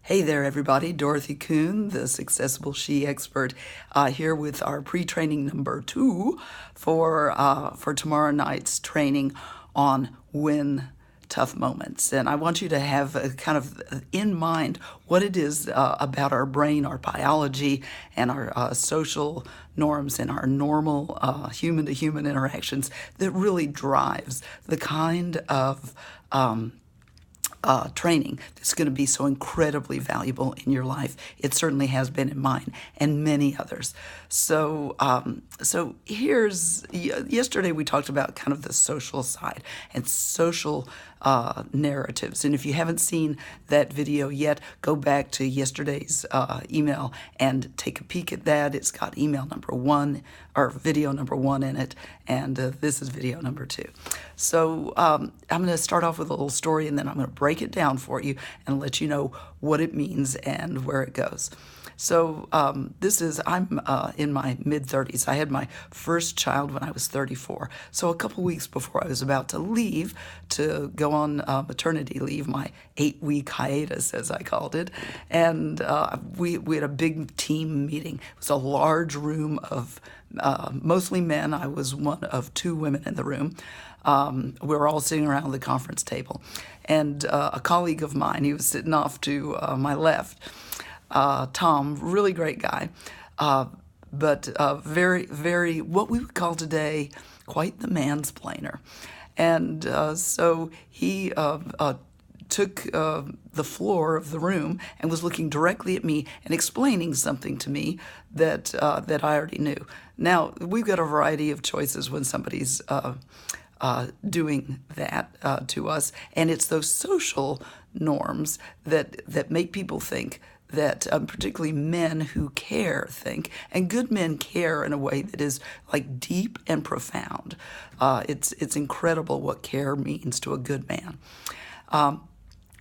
Hey there, everybody. Dorothy Kuhn, the Successful She Expert, here with our pre-training number 2 for tomorrow night's training on win tough moments. And I want you to have a kind of in mind what it is about our brain, our biology, and our social norms and our normal human-to-human interactions that really drives the kind of training that's going to be so incredibly valuable in your life. It certainly has been in mine and many others. So yesterday we talked about kind of the social side and social narratives. And if you haven't seen that video yet, go back to yesterday's email and take a peek at that. It's got email number 1 or video number 1 in it, and this is video number 2. So I'm going to start off with a little story, and then I'm going to break it down for you and let you know what it means and where it goes. So I'm in my mid-30s. I had my first child when I was 34. So a couple weeks before I was about to leave to go on maternity leave, my 8-week hiatus, as I called it, and we had a big team meeting. It was a large room of mostly men. I was one of 2 women in the room. We were all sitting around the conference table. And a colleague of mine, he was sitting off to my left, Tom, really great guy, but very, very, what we would call today, quite the mansplainer. And so he took the floor of the room and was looking directly at me and explaining something to me that I already knew. Now, we've got a variety of choices when somebody's doing that to us, and it's those social norms that make people think that particularly men who care think, and good men care in a way that is like deep and profound. It's incredible what care means to a good man.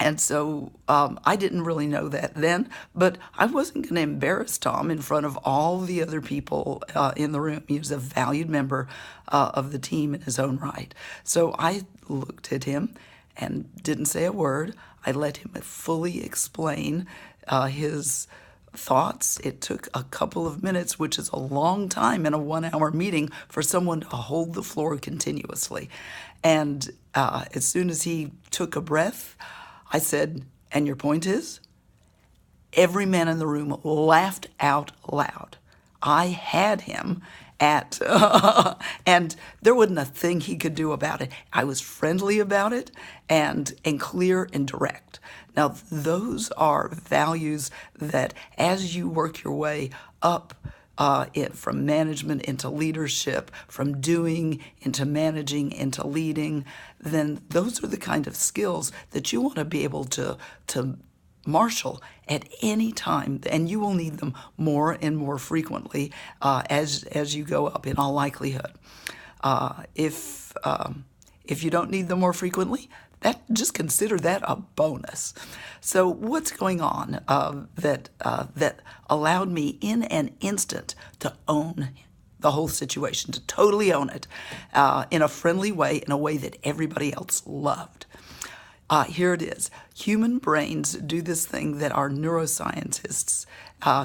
And so I didn't really know that then, but I wasn't going to embarrass Tom in front of all the other people in the room. He was a valued member of the team in his own right. So I looked at him and didn't say a word. I let him fully explain his thoughts. It took a couple of minutes, which is a long time in a 1-hour meeting for someone to hold the floor continuously. And as soon as he took a breath, I said, "And your point is?" Every man in the room laughed out loud. I had him at, and there wasn't a thing he could do about it. I was friendly about it and clear and direct. Now, those are values that as you work your way up from management into leadership, from doing into managing into leading, then those are the kind of skills that you want to be able to marshal at any time, and you will need them more and more frequently as you go up in all likelihood. If you don't need them more frequently, just consider that a bonus. So what's going on that allowed me in an instant to own the whole situation, to totally own it in a friendly way, in a way that everybody else loved? Here it is. Human brains do this thing that our neuroscientists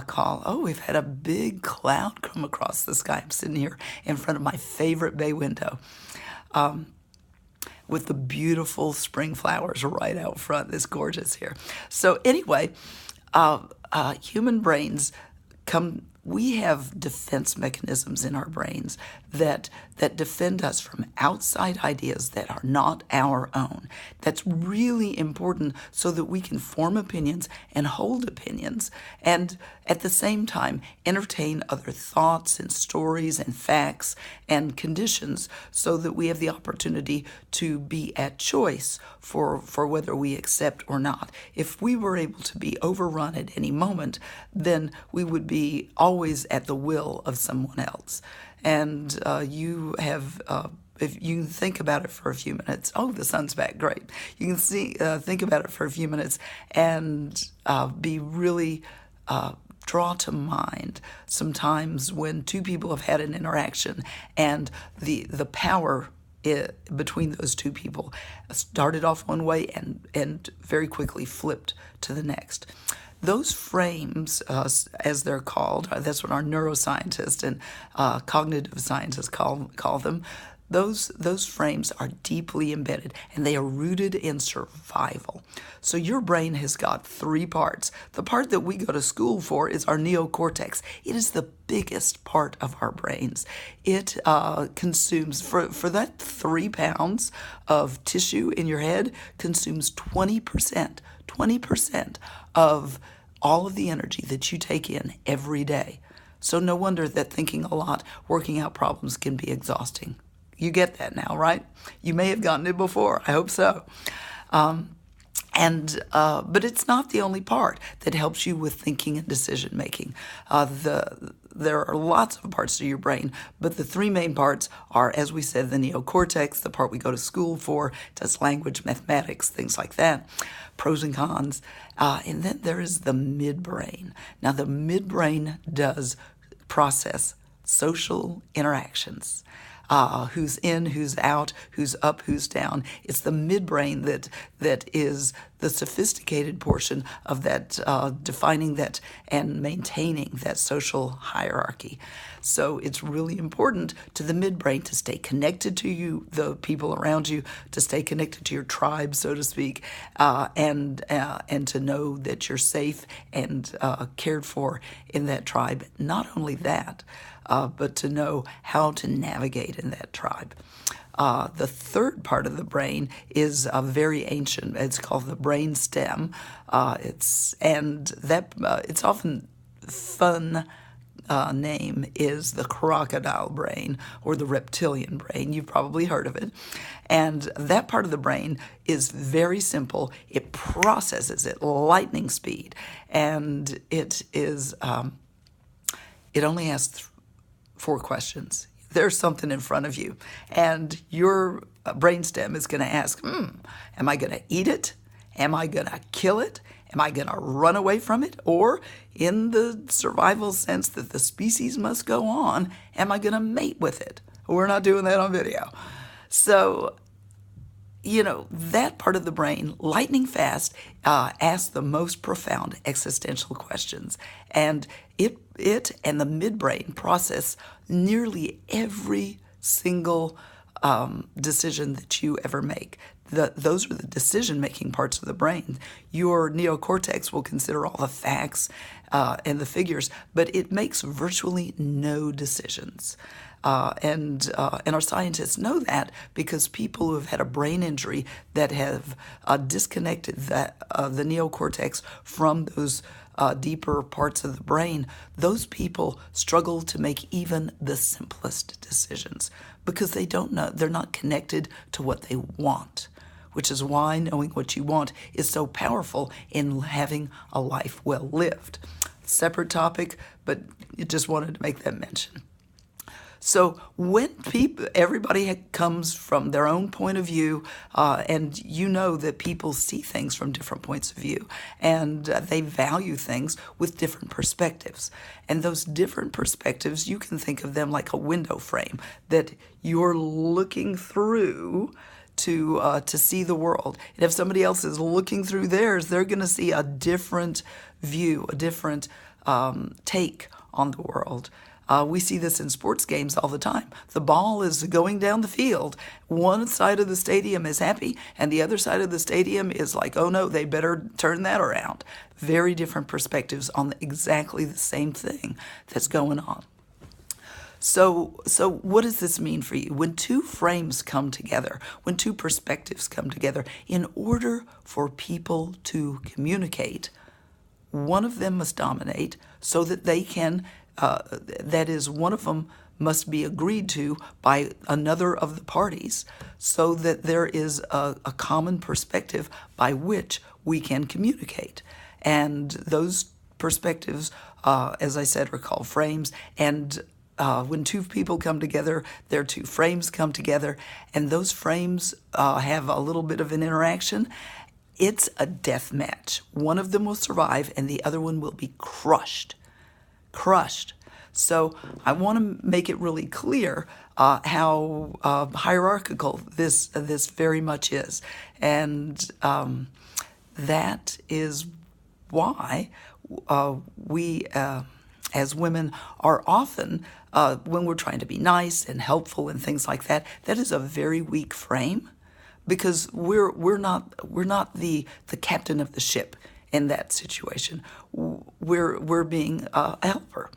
call, we've had a big cloud come across the sky. I'm sitting here in front of my favorite bay window with the beautiful spring flowers right out front. It's gorgeous here. So anyway, human brains we have defense mechanisms in our brains that defend us from outside ideas that are not our own. That's really important so that we can form opinions and hold opinions, and at the same time entertain other thoughts and stories and facts and conditions so that we have the opportunity to be at choice for whether we accept or not. If we were able to be overrun at any moment, then we would be always at the will of someone else. And if you can think about it for a few minutes. Oh, the sun's back, great. You can think about it for a few minutes and be really draw to mind some times when 2 people have had an interaction and the power between those two people started off one way and very quickly flipped to the next. Those frames, as they're called, that's what our neuroscientists and cognitive scientists call them. Those frames are deeply embedded, and they are rooted in survival. So your brain has got three parts. The part that we go to school for is our neocortex. It is the biggest part of our brains. It consumes, for that 3 pounds of tissue in your head, consumes 20% of all of the energy that you take in every day. So no wonder that thinking a lot, working out problems can be exhausting. You get that now, right? You may have gotten it before. I hope so. But it's not the only part that helps you with thinking and decision making. There are lots of parts to your brain, but the three main parts are, as we said, the neocortex, the part we go to school for, does language, mathematics, things like that, pros and cons. And then there is the midbrain. Now, the midbrain does process social interactions. Who's in, who's out, who's up, who's down. It's the midbrain that is the sophisticated portion of that, defining that and maintaining that social hierarchy. So it's really important to the midbrain to stay connected to you, the people around you, to stay connected to your tribe, so to speak, and to know that you're safe and cared for in that tribe. Not only that, but to know how to navigate in that tribe. The third part of the brain is very ancient. It's called the brain stem. Its often fun name is the crocodile brain or the reptilian brain. You've probably heard of it. And that part of the brain is very simple. It processes at lightning speed, and it only asks 4 questions. There's something in front of you, and your brainstem is going to ask, am I going to eat it? Am I going to kill it? Am I going to run away from it? Or, in the survival sense that the species must go on, am I going to mate with it? We're not doing that on video. So, that part of the brain, lightning fast, asks the most profound existential questions. And it and the midbrain process nearly every single decision that you ever make. Those are the decision-making parts of the brain. Your neocortex will consider all the facts and the figures, but it makes virtually no decisions. And our scientists know that because people who have had a brain injury that have disconnected the neocortex from those deeper parts of the brain, those people struggle to make even the simplest decisions because they don't know, they're not connected to what they want, which is why knowing what you want is so powerful in having a life well lived. Separate topic, but just wanted to make that mention. So when everybody comes from their own point of view, and you know that people see things from different points of view, and they value things with different perspectives. And those different perspectives, you can think of them like a window frame that you're looking through to see the world. And if somebody else is looking through theirs, they're going to see a different view, a different take on the world. We see this in sports games all the time. The ball is going down the field. One side of the stadium is happy, and the other side of the stadium is like, oh no, they better turn that around. Very different perspectives on exactly the same thing that's going on. So what does this mean for you? When two frames come together, when two perspectives come together, in order for people to communicate, one of them must dominate so that they can that is, one of them must be agreed to by another of the parties so that there is a common perspective by which we can communicate. And those perspectives, as I said, are called frames. And when two people come together, their two frames come together, and those frames have a little bit of an interaction. It's a death match. One of them will survive, and the other one will be crushed. So I want to make it really clear how hierarchical this very much is, and that is why we as women are often, when we're trying to be nice and helpful and things like that, that is a very weak frame, because we're not the captain of the ship in that situation. We're being a helper.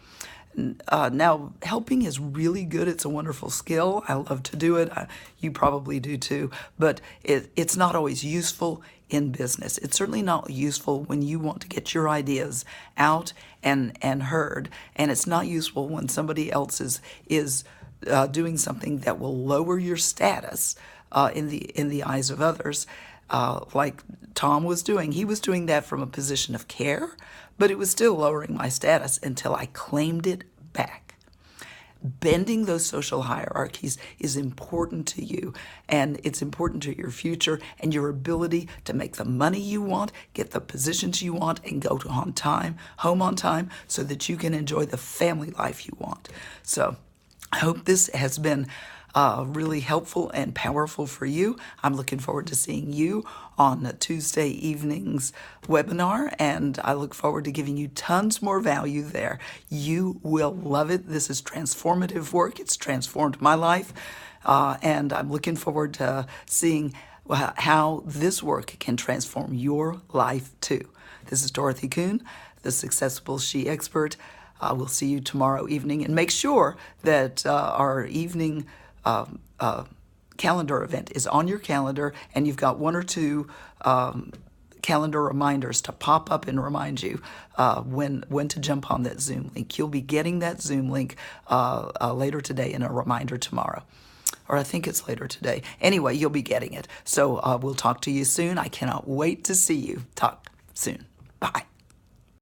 Now, helping is really good. It's a wonderful skill. I love to do it. You probably do too. But it's not always useful in business. It's certainly not useful when you want to get your ideas out and heard. And it's not useful when somebody else is doing something that will lower your status in the eyes of others, like Tom was doing. He was doing that from a position of care, but it was still lowering my status until I claimed it back. Bending those social hierarchies is important to you, and it's important to your future and your ability to make the money you want, get the positions you want, and go to home on time, so that you can enjoy the family life you want. So I hope this has been really helpful and powerful for you. I'm looking forward to seeing you on Tuesday evening's webinar, and I look forward to giving you tons more value there. You will love it. This is transformative work. It's transformed my life, and I'm looking forward to seeing how this work can transform your life too. This is Dorothy Kuhn, the Successful She Expert. We'll see you tomorrow evening, and make sure that our evening calendar event is on your calendar, and you've got one or two calendar reminders to pop up and remind you when to jump on that Zoom link. You'll be getting that Zoom link later today, and a reminder tomorrow. Or I think it's later today. Anyway, you'll be getting it. So we'll talk to you soon. I cannot wait to see you. Talk soon. Bye.